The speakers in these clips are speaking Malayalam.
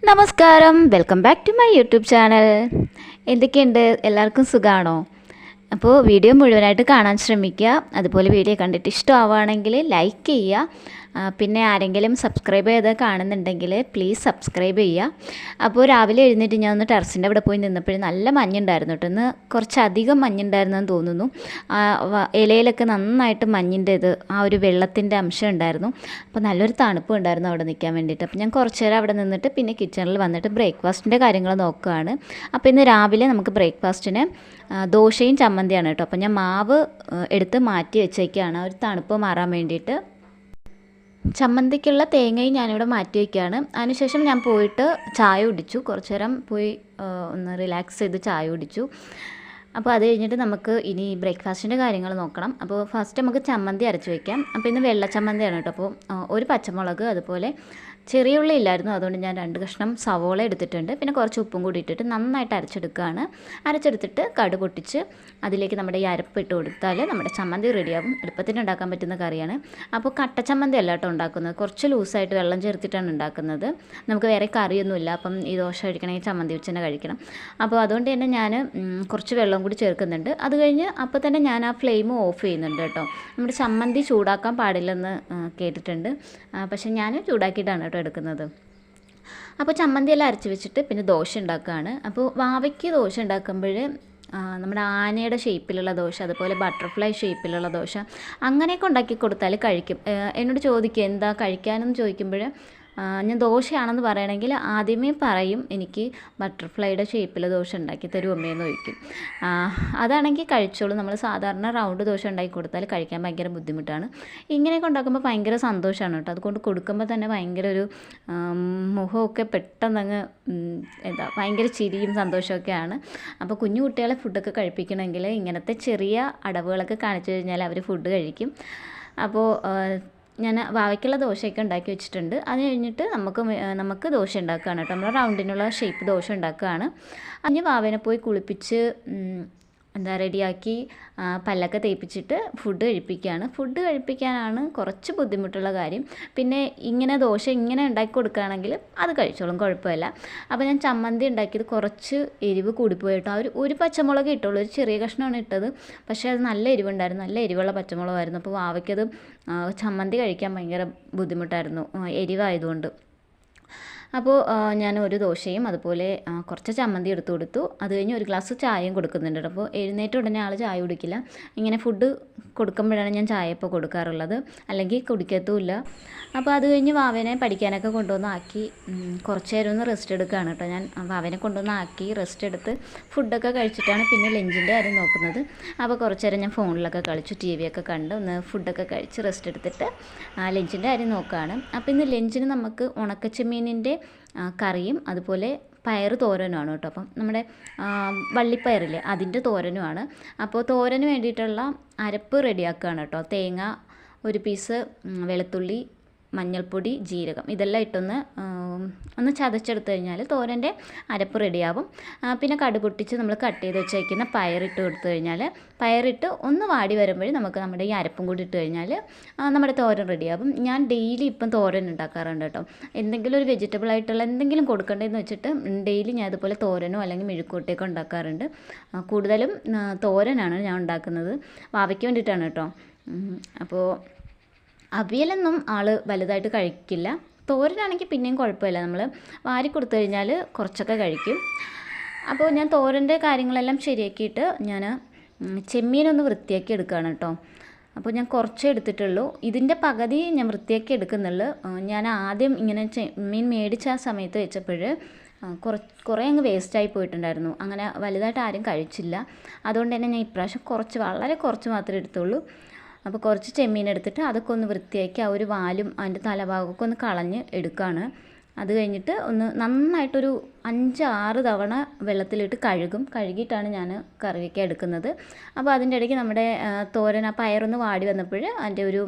നമസ്കാരം, welcome back to my YouTube channel. എന്തൊക്കെയുണ്ട്, എല്ലാവർക്കും സുഖമാണോ? അപ്പോൾ വീഡിയോ മുഴുവനായിട്ട് കാണാൻ ശ്രമിക്കുക. അതുപോലെ വീഡിയോ കണ്ടിട്ട് ഇഷ്ടമാവുകയാണെങ്കിൽ ലൈക്ക് ചെയ്യുക. പിന്നെ ആരെങ്കിലും സബ്സ്ക്രൈബ് ചെയ്ത് കാണുന്നുണ്ടെങ്കിൽ പ്ലീസ് സബ്സ്ക്രൈബ് ചെയ്യുക. അപ്പോൾ രാവിലെ എഴുന്നേറ്റ് ഞാൻ ഒന്ന് ടെറസിൻ്റെ അവിടെ പോയി നിന്നപ്പോഴും നല്ല മഞ്ഞുണ്ടായിരുന്നു കേട്ടോ. ഇന്ന് കുറച്ചധികം മഞ്ഞുണ്ടായിരുന്നെന്ന് തോന്നുന്നു. ഇലയിലൊക്കെ നന്നായിട്ട് മഞ്ഞിൻ്റെ ആ ഒരു വെള്ളത്തിൻ്റെ അംശം ഉണ്ടായിരുന്നു. അപ്പോൾ നല്ലൊരു തണുപ്പും ഉണ്ടായിരുന്നു അവിടെ നിൽക്കാൻ വേണ്ടിയിട്ട്. അപ്പോൾ ഞാൻ കുറച്ച് നേരം അവിടെ നിന്നിട്ട് പിന്നെ കിച്ചണിൽ വന്നിട്ട് ബ്രേക്ക്ഫാസ്റ്റിൻ്റെ കാര്യങ്ങൾ നോക്കുകയാണ്. അപ്പോൾ ഇന്ന് രാവിലെ നമുക്ക് ബ്രേക്ക്ഫാസ്റ്റിന് ദോശയും ചമ്മന്തിയാണ് കേട്ടോ. അപ്പോൾ ഞാൻ മാവ് എടുത്ത് മാറ്റി വെച്ചേക്കാണ് ഒരു തണുപ്പ് മാറാൻ വേണ്ടിയിട്ട്. ചമ്മന്തിക്കുള്ള തേങ്ങയും ഞാനിവിടെ മാറ്റി വയ്ക്കുകയാണ്. അതിനുശേഷം ഞാൻ പോയിട്ട് ചായ കുടിച്ചു. കുറച്ച് നേരം പോയി ഒന്ന് റിലാക്സ് ചെയ്ത് ചായ കുടിച്ചു. അപ്പോൾ അത് കഴിഞ്ഞിട്ട് നമുക്ക് ഇനി ബ്രേക്ക്ഫാസ്റ്റിൻ്റെ കാര്യങ്ങൾ നോക്കണം. അപ്പോൾ ഫസ്റ്റ് നമുക്ക് ചമ്മന്തി അരച്ച് വയ്ക്കാം. അപ്പോൾ ഇന്ന് വെള്ള ചമ്മന്തിയാണ് കേട്ടോ. അപ്പോൾ ഒരു പച്ചമുളക്, അതുപോലെ ചെറിയ ഉള്ളി ഇല്ലായിരുന്നു, അതുകൊണ്ട് ഞാൻ 2 കഷ്ണം സവോള എടുത്തിട്ടുണ്ട്. പിന്നെ കുറച്ച് ഉപ്പും കൂടി ഇട്ടിട്ട് നന്നായിട്ട് അരച്ചെടുക്കുകയാണ്. അരച്ചെടുത്തിട്ട് കടു പൊട്ടിച്ച് അതിലേക്ക് നമ്മുടെ ഈ അരപ്പ് ഇട്ട് കൊടുത്താൽ നമ്മുടെ ചമ്മന്തി റെഡിയാകും. എളുപ്പത്തിന് ഉണ്ടാക്കാൻ പറ്റുന്ന കറിയാണ്. അപ്പോൾ കട്ട ചമ്മന്തി അല്ല കേട്ടോ ഉണ്ടാക്കുന്നത്, കുറച്ച് ലൂസായിട്ട് വെള്ളം ചേർത്തിട്ടാണ് ഉണ്ടാക്കുന്നത്. നമുക്ക് വേറെ കറിയൊന്നുമില്ല. അപ്പം ഈ ദോശ കഴിക്കണമെങ്കിൽ ചമ്മന്തി വെച്ച് തന്നെ കഴിക്കണം. അപ്പോൾ അതുകൊണ്ട് തന്നെ ഞാൻ കുറച്ച് വെള്ളം കൂടി ചേർക്കുന്നുണ്ട്. അത് കഴിഞ്ഞ് അപ്പോൾ തന്നെ ഞാൻ ആ ഫ്ലെയിം ഓഫ് ചെയ്യുന്നുണ്ട് കേട്ടോ. നമ്മുടെ ചമ്മന്തി ചൂടാക്കാൻ പാടില്ലെന്ന് കേട്ടിട്ടുണ്ട്. പക്ഷേ ഞാൻ ചൂടാക്കിയിട്ടാണ് കേട്ടോ എടുക്കുന്നത്. അപ്പോൾ ചമ്മന്തിയെല്ലാം അരച്ച് വെച്ചിട്ട് പിന്നെ ദോശ ഉണ്ടാക്കുകയാണ്. അപ്പോൾ വാവയ്ക്ക് ദോശ ഉണ്ടാക്കുമ്പോൾ നമ്മുടെ ആനയുടെ ഷേപ്പിലുള്ള ദോശ, അതുപോലെ ബട്ടർഫ്ലൈ ഷേപ്പിലുള്ള ദോശ അങ്ങനെയൊക്കെ ഉണ്ടാക്കി കൊടുത്താൽ കഴിക്കും. എന്നോട് ചോദിക്കും എന്താ കഴിക്കാനെന്ന് ചോദിക്കുമ്പോൾ ഞാൻ ദോശയാണെന്ന് പറയണമെങ്കിൽ ആദ്യമേ പറയും എനിക്ക് ബട്ടർഫ്ലൈയുടെ ഷേപ്പിൽ ദോശ ഉണ്ടാക്കി തരും അമ്മയെന്ന് ചോദിക്കും. അതാണെങ്കിൽ കഴിച്ചോളൂ. നമ്മൾ സാധാരണ റൗണ്ട് ദോശ ഉണ്ടാക്കി കൊടുത്താൽ കഴിക്കാൻ ഭയങ്കര ബുദ്ധിമുട്ടാണ്. ഇങ്ങനെയൊക്കെ ഉണ്ടാക്കുമ്പോൾ ഭയങ്കര സന്തോഷമാണ് കേട്ടോ. അതുകൊണ്ട് കൊടുക്കുമ്പോൾ തന്നെ ഭയങ്കര ഒരു മുഖമൊക്കെ പെട്ടെന്നങ്ങ് ഭയങ്കര ചിരിയും സന്തോഷമൊക്കെയാണ്. അപ്പോൾ കുഞ്ഞു കുട്ടികളെ ഫുഡൊക്കെ കഴിപ്പിക്കണമെങ്കിൽ ഇങ്ങനത്തെ ചെറിയ അടവുകളൊക്കെ കാണിച്ചു കഴിഞ്ഞാൽ അവർ ഫുഡ് കഴിക്കും. അപ്പോൾ ഞാൻ വാവയ്ക്കുള്ള ദോശയൊക്കെ ഉണ്ടാക്കി വെച്ചിട്ടുണ്ട്. അത് കഴിഞ്ഞിട്ട് നമുക്ക് ദോശ ഉണ്ടാക്കുകയാണ് കേട്ടോ. നമ്മൾ റൗണ്ടിനുള്ള ഷേപ്പ് ദോശ ഉണ്ടാക്കുകയാണ്. അതിന് വാവേനെ പോയി കുളിപ്പിച്ച് റെഡിയാക്കി പല്ലൊക്കെ തേപ്പിച്ചിട്ട് ഫുഡ് കഴിപ്പിക്കുകയാണ്. ഫുഡ് കഴിപ്പിക്കാനാണ് കുറച്ച് ബുദ്ധിമുട്ടുള്ള കാര്യം. പിന്നെ ഇങ്ങനെ ദോശ ഇങ്ങനെ ഉണ്ടാക്കി കൊടുക്കുകയാണെങ്കിൽ അത് കഴിച്ചോളും, കുഴപ്പമില്ല. അപ്പോൾ ഞാൻ ചമ്മന്തി ഉണ്ടാക്കിയത് കുറച്ച് എരിവ് കൂടിപ്പോയിട്ടോ. ഒരു പച്ചമുളക് ഇട്ടുള്ളൂ, ഒരു ചെറിയ കഷ്ണമാണ് ഇട്ടത്. പക്ഷേ അത് നല്ല എരിവുണ്ടായിരുന്നു, നല്ല എരിവുള്ള പച്ചമുളകായിരുന്നു. അപ്പോൾ വാവയ്ക്കത് ചമ്മന്തി കഴിക്കാൻ ഭയങ്കര ബുദ്ധിമുട്ടായിരുന്നു എരിവായതുകൊണ്ട്. അപ്പോൾ ഞാൻ ഒരു ദോശയും അതുപോലെ കുറച്ച് ചമ്മന്തി എടുത്തു കൊടുത്തു. അത് കഴിഞ്ഞ് ഒരു ഗ്ലാസ് ചായയും കൊടുക്കുന്നുണ്ട്. അപ്പോൾ എഴുന്നേറ്റ ഉടനെ ആൾ ചായ കുടിക്കില്ല. ഇങ്ങനെ ഫുഡ് കൊടുക്കുമ്പോഴാണ് ഞാൻ ചായ ഇപ്പോൾ കൊടുക്കാറുള്ളത്, അല്ലെങ്കിൽ കുടിക്കത്തുമില്ല. അപ്പോൾ അത് കഴിഞ്ഞ് വാവനെ പഠിക്കാനൊക്കെ കൊണ്ടുവന്നാക്കി കുറച്ച് നേരം ഒന്ന് റെസ്റ്റ് എടുക്കുകയാണ് കേട്ടോ. ഞാൻ വാവനെ കൊണ്ടുവന്നാക്കി റെസ്റ്റ് എടുത്ത് ഫുഡൊക്കെ കഴിച്ചിട്ടാണ് പിന്നെ ലഞ്ചിൻ്റെ കാര്യം നോക്കുന്നത്. അപ്പോൾ കുറച്ച് നേരം ഞാൻ ഫോണിലൊക്കെ കളിച്ചു, ടി വിയൊക്കെ കണ്ട് ഒന്ന് ഫുഡൊക്കെ കഴിച്ച് റെസ്റ്റ് എടുത്തിട്ട് ലഞ്ചിൻ്റെ കാര്യം നോക്കുകയാണ്. അപ്പോൾ ഇന്ന് ലഞ്ചിന് നമുക്ക് ഉണക്കച്ചെമ്മീനിൻ്റെ കറിയും അതുപോലെ പയർ തോരനുമാണ് കേട്ടോ. അപ്പം നമ്മുടെ വള്ളിപ്പയറില്ലേ, അതിൻ്റെ തോരനുമാണ്. അപ്പോൾ തോരന് വേണ്ടിയിട്ടുള്ള അരപ്പ് റെഡിയാക്കുകയാണ് കേട്ടോ. തേങ്ങ, ഒരു പീസ് വെളുത്തുള്ളി, മഞ്ഞൾപ്പൊടി, ജീരകം ഇതെല്ലാം ഇട്ടൊന്ന് ചതച്ചെടുത്ത് കഴിഞ്ഞാൽ തോരൻ്റെ അരപ്പ് റെഡിയാവും. പിന്നെ കടുക് പൊട്ടിച്ച് നമ്മൾ കട്ട് ചെയ്ത് വെച്ചേക്കുന്ന പയറിട്ട് കൊടുത്തു കഴിഞ്ഞാൽ പയറിട്ട് ഒന്ന് വാടി വരുമ്പോഴും നമുക്ക് നമ്മുടെ ഈ അരപ്പും കൂടി ഇട്ട് കഴിഞ്ഞാൽ നമ്മുടെ തോരൻ റെഡിയാവും. ഞാൻ ഡെയിലി ഇപ്പം തോരൻ ഉണ്ടാക്കാറുണ്ട് കേട്ടോ. എന്തെങ്കിലും ഒരു വെജിറ്റബിൾ ആയിട്ടുള്ള എന്തെങ്കിലും കൊടുക്കണ്ടേന്ന് വെച്ചിട്ട് ഡെയിലി ഞാൻ അതുപോലെ തോരനോ അല്ലെങ്കിൽ മെഴുക്കുവരട്ടിയൊക്കെ ഉണ്ടാക്കാറുണ്ട്. കൂടുതലും തോരനാണ് ഞാൻ ഉണ്ടാക്കുന്നത്, വാവയ്ക്ക് വേണ്ടിയിട്ടാണ് കേട്ടോ. അപ്പോൾ അവിയലൊന്നും ആൾ വലുതായിട്ട് കഴിക്കില്ല. തോരനാണെങ്കിൽ പിന്നെയും കുഴപ്പമില്ല, നമ്മൾ വാരി കൊടുത്തു കഴിഞ്ഞാൽ കുറച്ചൊക്കെ കഴിക്കും. അപ്പോൾ ഞാൻ തോരൻ്റെ കാര്യങ്ങളെല്ലാം ശരിയാക്കിയിട്ട് ഞാൻ ചെമ്മീനൊന്ന് വൃത്തിയാക്കി എടുക്കുകയാണ് കേട്ടോ. അപ്പോൾ ഞാൻ കുറച്ചേ എടുത്തിട്ടുള്ളൂ, ഇതിൻ്റെ പകുതി ഞാൻ വൃത്തിയാക്കി എടുക്കുന്നുള്ളൂ. ഞാൻ ആദ്യം ഇങ്ങനെ ചെമ്മീൻ മേടിച്ച ആ സമയത്ത് വെച്ചപ്പോൾ കുറേ അങ്ങ് വേസ്റ്റായി പോയിട്ടുണ്ടായിരുന്നു. അങ്ങനെ വലുതായിട്ട് ആരും കഴിച്ചില്ല. അതുകൊണ്ട് തന്നെ ഞാൻ ഇപ്രാവശ്യം വളരെ കുറച്ച് മാത്രമേ എടുത്തുള്ളൂ. അപ്പോൾ കുറച്ച് ചെമ്മീൻ എടുത്തിട്ട് അതൊക്കെ ഒന്ന് വൃത്തിയാക്കി ആ ഒരു വാലും അതിൻ്റെ തലഭാഗമൊക്കെ ഒന്ന് കളഞ്ഞ് എടുക്കുകയാണ്. അത് കഴിഞ്ഞിട്ട് ഒന്ന് നന്നായിട്ടൊരു 5-6 തവണ വെള്ളത്തിലിട്ട് കഴുകിയിട്ടാണ് ഞാൻ കറി വയ്ക്കാൻ എടുക്കുന്നത്. അപ്പോൾ അതിൻ്റെ ഇടയ്ക്ക് നമ്മുടെ തോരൻ ആ പയറൊന്ന് വാടി വന്നപ്പോൾ അതിൻ്റെ ഒരു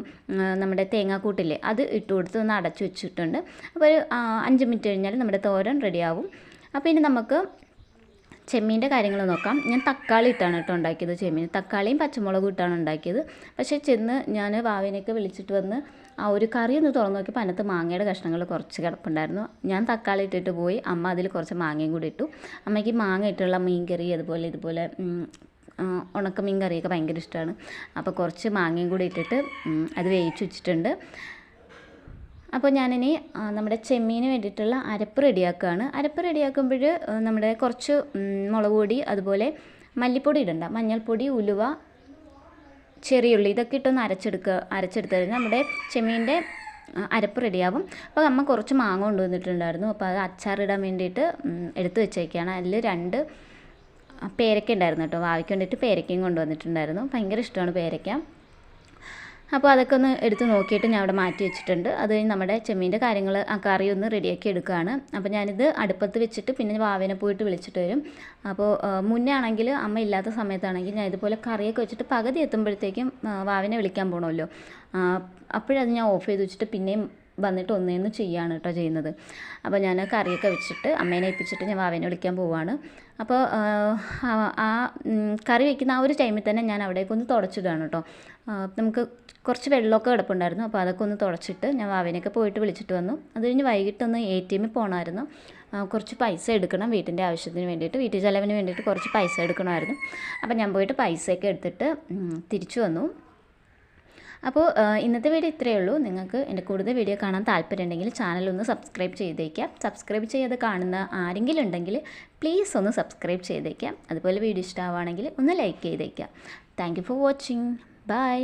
നമ്മുടെ തേങ്ങാക്കൂട്ടില്ലേ അത് ഇട്ട് കൊടുത്ത് ഒന്ന് അടച്ചു വെച്ചിട്ടുണ്ട്. അപ്പോൾ ഒരു 5 മിനിറ്റ് കഴിഞ്ഞാൽ നമ്മുടെ തോരൻ റെഡിയാവും. അപ്പോൾ ഇനി നമുക്ക് ചെമ്മീൻ്റെ കാര്യങ്ങൾ നോക്കാം. ഞാൻ തക്കാളി ഇട്ടാണ് കേട്ടോ ഉണ്ടാക്കിയത് ചെമ്മീൻ. തക്കാളിയും പച്ചമുളകും ഇട്ടാണ് ഉണ്ടാക്കിയത്. പക്ഷേ ഞാൻ വാവിനെയൊക്കെ വിളിച്ചിട്ട് വന്ന് ആ ഒരു കറി ഒന്ന് തുറന്ന് നോക്കിയപ്പോൾ അതിനകത്ത് മാങ്ങയുടെ കഷ്ണങ്ങൾ കുറച്ച് കിടപ്പുണ്ടായിരുന്നു. ഞാൻ തക്കാളി ഇട്ടിട്ട് പോയി, അമ്മ അതിൽ കുറച്ച് മാങ്ങയും കൂടി ഇട്ടു. അമ്മയ്ക്ക് മാങ്ങ ഇട്ടുള്ള മീൻ കറി അതുപോലെ ഇതുപോലെ ഉണക്കമീൻ കറിയൊക്കെ ഭയങ്കര ഇഷ്ടമാണ്. അപ്പോൾ കുറച്ച് മാങ്ങയും കൂടി ഇട്ടിട്ട് അത് വേവിച്ച് വെച്ചിട്ടുണ്ട്. അപ്പോൾ ഞാനിനി നമ്മുടെ ചെമ്മീന് വേണ്ടിയിട്ടുള്ള അരപ്പ് റെഡിയാക്കുകയാണ്. അരപ്പ് റെഡിയാക്കുമ്പോൾ നമ്മുടെ കുറച്ച് മുളക് പൊടി അതുപോലെ മല്ലിപ്പൊടി ഇടണ്ട, മഞ്ഞൾപ്പൊടി, ഉലുവ, ചെറിയുള്ളി ഇതൊക്കെ ഇട്ടൊന്ന് അരച്ചെടുത്ത് കഴിഞ്ഞാൽ നമ്മുടെ ചെമ്മീൻ്റെ അരപ്പ് റെഡിയാവും. അപ്പോൾ അമ്മ കുറച്ച് മാങ്ങ കൊണ്ടുവന്നിട്ടുണ്ടായിരുന്നു. അപ്പോൾ അത് അച്ചാറിടാൻ വേണ്ടിയിട്ട് എടുത്ത് വെച്ചേക്കാണ്. അതിൽ 2 പേരയ്ക്ക ഉണ്ടായിരുന്നു കേട്ടോ, വാവയ്ക്ക് വേണ്ടിയിട്ട് പേരയ്ക്കയും കൊണ്ടുവന്നിട്ടുണ്ടായിരുന്നു. ഭയങ്കര ഇഷ്ടമാണ് പേരയ്ക്ക. അപ്പോൾ അതൊക്കെ ഒന്ന് എടുത്ത് നോക്കിയിട്ട് ഞാൻ അവിടെ മാറ്റി വെച്ചിട്ടുണ്ട്. അത് കഴിഞ്ഞ് നമ്മുടെ ചെമ്മീൻ്റെ കാര്യങ്ങൾ ആ കറി ഒന്ന് റെഡിയാക്കി എടുക്കുകയാണ്. അപ്പോൾ ഞാനിത് അടുപ്പത്ത് വെച്ചിട്ട് പിന്നെ വാവേനെ പോയിട്ട് വിളിച്ചിട്ട് വരും. അപ്പോൾ മുന്നേ ആണെങ്കിൽ അമ്മ ഇല്ലാത്ത സമയത്താണെങ്കിൽ ഞാൻ ഇതുപോലെ കറിയൊക്കെ വെച്ചിട്ട് പകുതി എത്തുമ്പോഴത്തേക്കും വാവിനെ വിളിക്കാൻ പോകണമല്ലോ, അപ്പോഴത് ഞാൻ ഓഫ് ചെയ്ത് വെച്ചിട്ട് പിന്നെയും വന്നിട്ട് ഒന്നേന്ന് ചെയ്യാണ് കേട്ടോ ചെയ്യുന്നത്. അപ്പോൾ ഞാൻ കറിയൊക്കെ വെച്ചിട്ട് അമ്മേനെ ഏൽപ്പിച്ചിട്ട് ഞാൻ വാവേനെ വിളിക്കാൻ പോവുകയാണ്. അപ്പോൾ ആ കറി വയ്ക്കുന്ന ആ ഒരു ടൈമിൽ തന്നെ ഞാൻ അവിടേക്കൊന്ന് തുടച്ചിടുകയാണ് കേട്ടോ. നമുക്ക് കുറച്ച് വെള്ളമൊക്കെ കിടപ്പുണ്ടായിരുന്നു. അപ്പോൾ അതൊക്കെ ഒന്ന് തുടച്ചിട്ട് ഞാൻ വാവേനെയൊക്കെ പോയിട്ട് വിളിച്ചിട്ട് വന്നു. അത് കഴിഞ്ഞ് വൈകിട്ടൊന്ന് ATM പോകണമായിരുന്നു. കുറച്ച് പൈസ എടുക്കണം വീട്ടിൻ്റെ ആവശ്യത്തിന് വേണ്ടിയിട്ട്, വീട്ടു ചിലവിന് വേണ്ടിയിട്ട് കുറച്ച് പൈസ എടുക്കണമായിരുന്നു. അപ്പോൾ ഞാൻ പോയിട്ട് പൈസയൊക്കെ എടുത്തിട്ട് തിരിച്ചു വന്നു. അപ്പോൾ ഇന്നത്തെ വീഡിയോ ഇത്രയേ ഉള്ളൂ. നിങ്ങൾക്ക് എൻ്റെ കൂടുതൽ വീഡിയോ കാണാൻ താല്പര്യമുണ്ടെങ്കിൽ ചാനലൊന്ന് സബ്സ്ക്രൈബ് ചെയ്തേക്കാം. സബ്സ്ക്രൈബ് ചെയ്ത് കാണുന്ന ആരെങ്കിലും ഉണ്ടെങ്കിൽ പ്ലീസ് ഒന്ന് സബ്സ്ക്രൈബ് ചെയ്തേക്കാം. അതുപോലെ വീഡിയോ ഇഷ്ടമാവുകയാണെങ്കിൽ ഒന്ന് ലൈക്ക് ചെയ്തേക്കാം. Thank you for watching. By.